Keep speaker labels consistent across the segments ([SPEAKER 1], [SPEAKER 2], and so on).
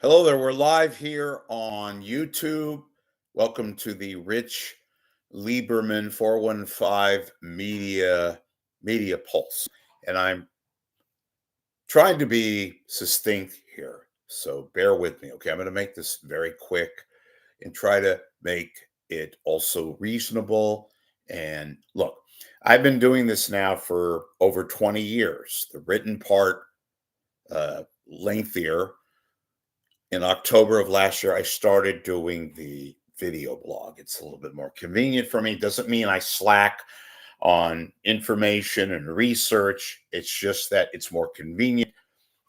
[SPEAKER 1] Hello there. We're live here on YouTube. Welcome to the Rich Lieberman 415 Media Pulse. And I'm trying to be succinct here. So bear with me. Okay. I'm going to make this very quick and try to make it also reasonable. And look, I've been doing this now for over 20 years. The written part, lengthier. In October of last year, I started doing the video blog. It's a little bit more convenient for me. Doesn't mean I slack on information and research. It's just that it's more convenient.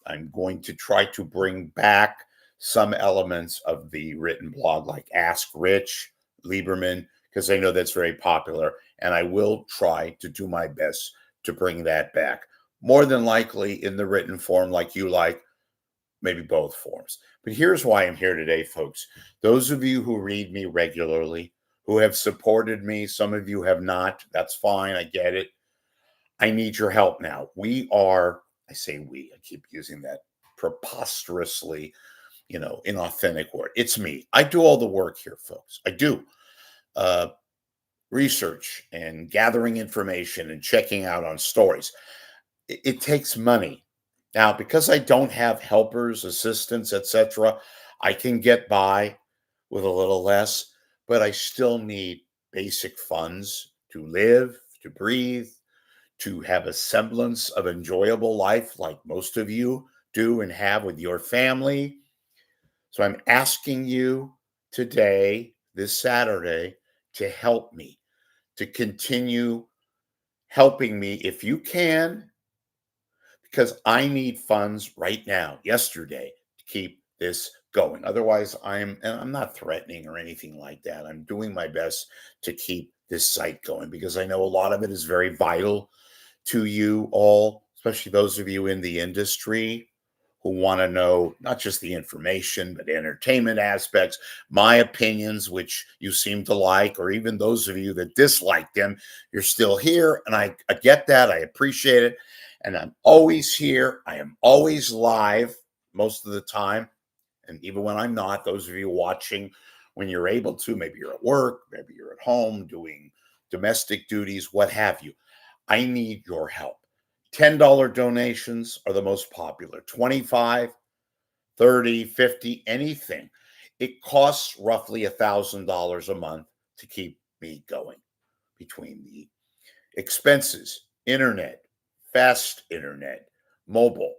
[SPEAKER 1] I'm going to try to bring back some elements of the written blog, like Ask Rich Lieberman, because I know that's very popular. And I will try to do my best to bring that back. More than likely in the written form, like you like, maybe both forms. But here's why I'm here today, folks. Those of you who read me regularly, who have supported me, some of you have not. That's fine. I get it. I need your help now. I say we, I keep using that preposterously, inauthentic word. It's me. I do all the work here, folks. I do research and gathering information and checking out on stories. It takes money. Now, because I don't have helpers, assistants, etc., I can get by with a little less, but I still need basic funds to live, to breathe, to have a semblance of enjoyable life like most of you do and have with your family. So I'm asking you today, this Saturday, to help me, to continue helping me if you can, because I need funds right now, yesterday, to keep this going. Otherwise, and I'm not threatening or anything like that. I'm doing my best to keep this site going because I know a lot of it is very vital to you all, especially those of you in the industry who want to know not just the information, but entertainment aspects, my opinions, which you seem to like, or even those of you that dislike them, you're still here. And I get that. I appreciate it. And I'm always here. I am always live most of the time. And even when I'm not, those of you watching when you're able to, maybe you're at work, maybe you're at home doing domestic duties, what have you. I need your help. $10 donations are the most popular. 25, 30, 50, anything. It costs roughly $1,000 a month to keep me going between the expenses, internet, fast internet, mobile,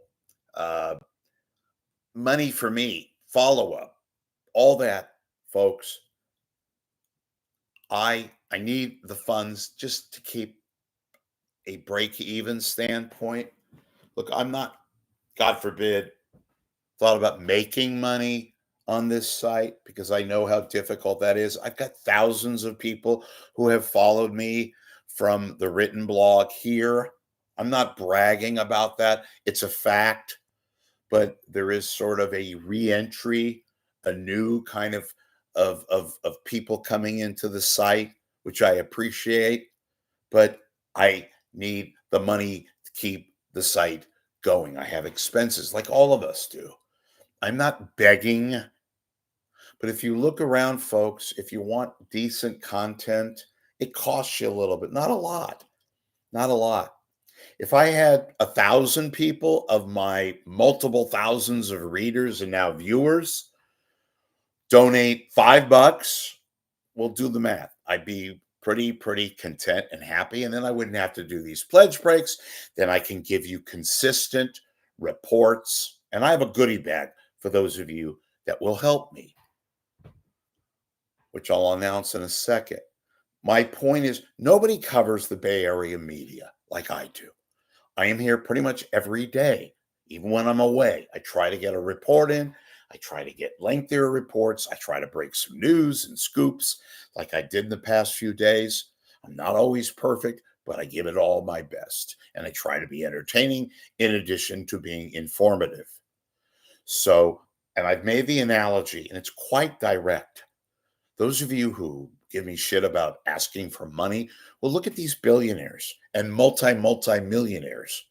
[SPEAKER 1] money for me, follow up, all that, folks. I need the funds just to keep a break even standpoint. Look, I'm not, God forbid, thought about making money on this site because I know how difficult that is. I've got thousands of people who have followed me from the written blog here. I'm not bragging about that. It's a fact, but there is sort of a re-entry, a new kind of people coming into the site, which I appreciate, but I need the money to keep the site going. I have expenses like all of us do. I'm not begging, but if you look around, folks, if you want decent content, it costs you a little bit, not a lot, not a lot. If I had 1,000 people of my multiple thousands of readers and now viewers donate $5, we'll do the math. I'd be pretty content and happy. And then I wouldn't have to do these pledge breaks. Then I can give you consistent reports. And I have a goodie bag for those of you that will help me, which I'll announce in a second. My point is, nobody covers the Bay Area media like I do. I am here pretty much every day, even when I'm away. I try to get a report in. I try to get lengthier reports. I try to break some news and scoops like I did in the past few days. I'm not always perfect, but I give it all my best. And I try to be entertaining in addition to being informative. So, and I've made the analogy, and it's quite direct. Those of you who give me shit about asking for money, well, look at these billionaires and multi-millionaires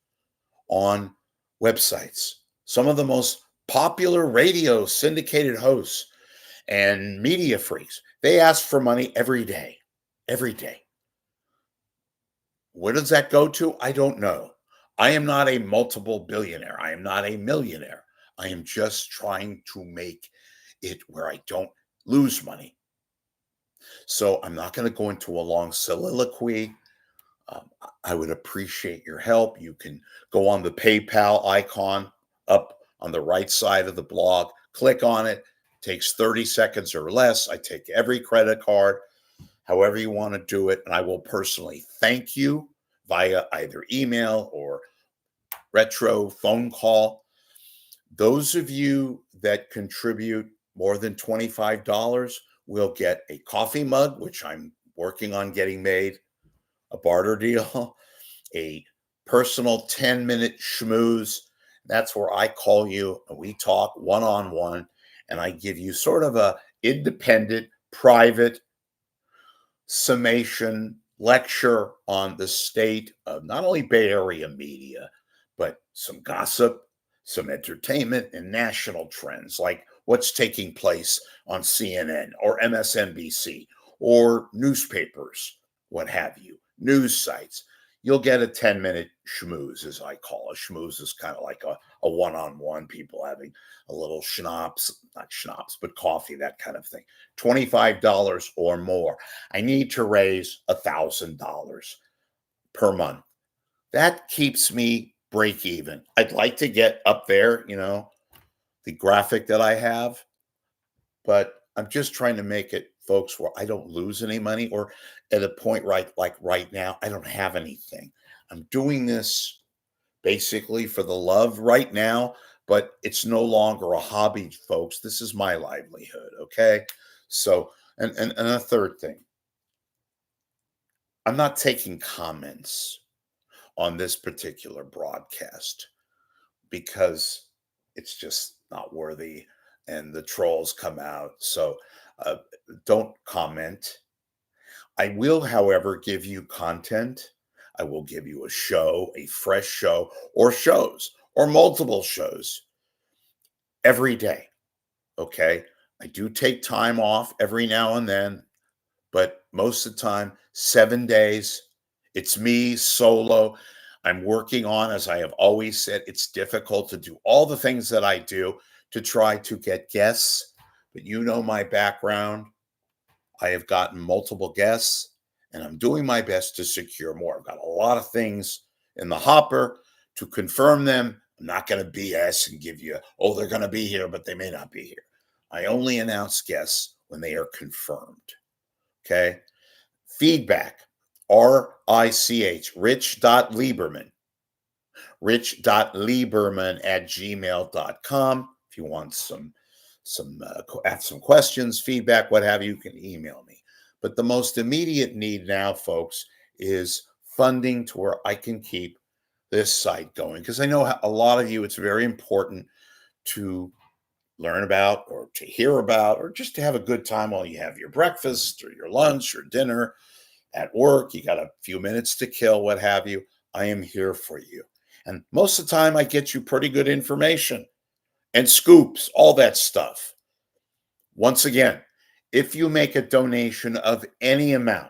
[SPEAKER 1] on websites. Some of the most popular radio syndicated hosts and media freaks. They ask for money every day. Every day. Where does that go to? I don't know. I am not a multiple billionaire. I am not a millionaire. I am just trying to make it where I don't lose money. So I'm not going to go into a long soliloquy. I would appreciate your help. You can go on the PayPal icon up on the right side of the blog, click on it. Takes 30 seconds or less. I take every credit card, however you want to do it, and I will personally thank you via either email or retro phone call. Those of you that contribute more than $25 will get a coffee mug, which I'm working on getting made, a barter deal, a personal 10-minute schmooze. That's where I call you and we talk one-on-one, and I give you sort of a independent, private summation lecture on the state of not only Bay Area media, but some gossip, some entertainment, and national trends like what's taking place on CNN or MSNBC or newspapers, what have you, news sites. You'll get a 10-minute schmooze, as I call it. Schmooze is kind of like a one-on-one, people having a little schnapps, not schnapps, but coffee, that kind of thing. $25 or more. I need to raise $1,000 per month. That keeps me break even. I'd like to get up there, the graphic that I have, but I'm just trying to make it, folks, where I don't lose any money, or at a point like right now, I don't have anything. I'm doing this basically for the love right now, but it's no longer a hobby, folks. This is my livelihood. Okay. So, and a third thing, I'm not taking comments on this particular broadcast because it's just not worthy and the trolls come out. So uh, don't comment. I will, however, give you content. I will give you a show, a fresh show, or shows, or multiple shows every day. Okay. I do take time off every now and then, but most of the time, 7 days, it's me solo. I'm working on, as I have always said, it's difficult to do all the things that I do to try to get guests, but you know my background. I have gotten multiple guests and I'm doing my best to secure more. I've got a lot of things in the hopper to confirm them. I'm not going to BS and give you, oh, they're going to be here, but they may not be here. I only announce guests when they are confirmed. Okay. Feedback, rich.lieberman, rich.lieberman@gmail.com. If you want ask some questions, feedback, what have you, you can email me. But the most immediate need now, folks, is funding to where I can keep this site going. Because I know a lot of you, it's very important to learn about or to hear about or just to have a good time while you have your breakfast or your lunch or dinner at work. You got a few minutes to kill, what have you. I am here for you. And most of the time, I get you pretty good information and scoops, all that stuff. Once again, if you make a donation of any amount,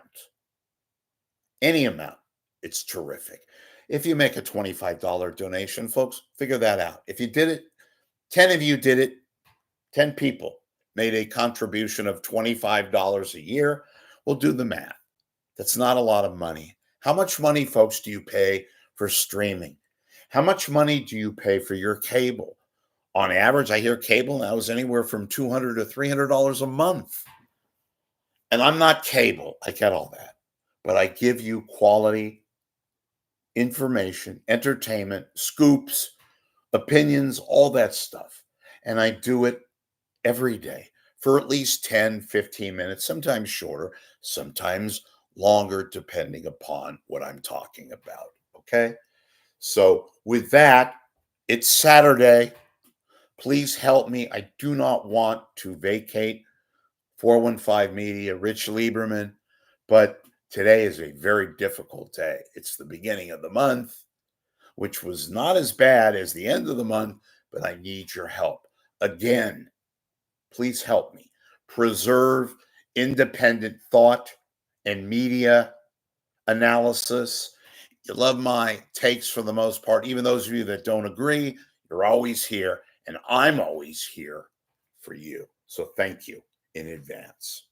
[SPEAKER 1] it's terrific. If you make a $25 donation, folks, figure that out. If you did it, 10 of you did it, 10 people made a contribution of $25 a year. We'll do the math. That's not a lot of money. How much money, folks, do you pay for streaming? How much money do you pay for your cable? On average, I hear cable now is anywhere from $200 to $300 a month. And I'm not cable. I get all that. But I give you quality information, entertainment, scoops, opinions, all that stuff. And I do it every day for at least 10, 15 minutes, sometimes shorter, sometimes longer, depending upon what I'm talking about. Okay. So, with that, it's Saturday. Please help me. I do not want to vacate 415 Media, Rich Lieberman, but today is a very difficult day. It's the beginning of the month, which was not as bad as the end of the month, but I need your help. Again, please help me preserve independent thought and media analysis. You love my takes for the most part. Even those of you that don't agree, you're always here, and I'm always here for you. So thank you in advance.